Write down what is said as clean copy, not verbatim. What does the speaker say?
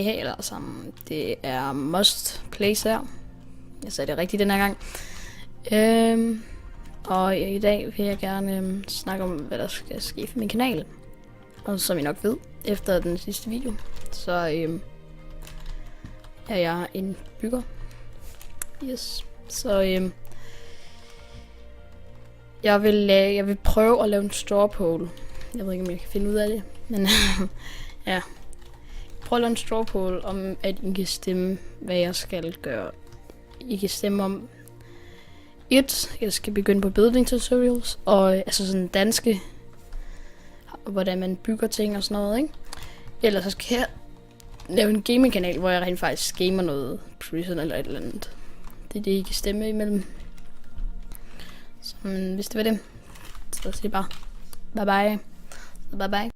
Hey alle sammen, det er Must Plays her. Jeg sagde det rigtigt den her gang. Og i dag vil jeg gerne snakke om, hvad der skal ske for min kanal. Og som I nok ved, efter den sidste video, så er jeg en bygger. Yes. Så jeg vil prøve at lave en straw poll. Jeg ved ikke, om jeg kan finde ud af det, men ja. Prøv at lave en straw poll om, at I kan stemme, hvad jeg skal gøre. I kan stemme om jeg skal begynde på building tutorials, og altså sådan danske, hvordan man bygger ting og sådan noget, ikke? Ellers så skal jeg lave en gaming-kanal, hvor jeg rent faktisk gamer noget Prison eller et eller andet. Det er det, I kan stemme imellem. Så hvis det var det, så siger jeg bare bye bye.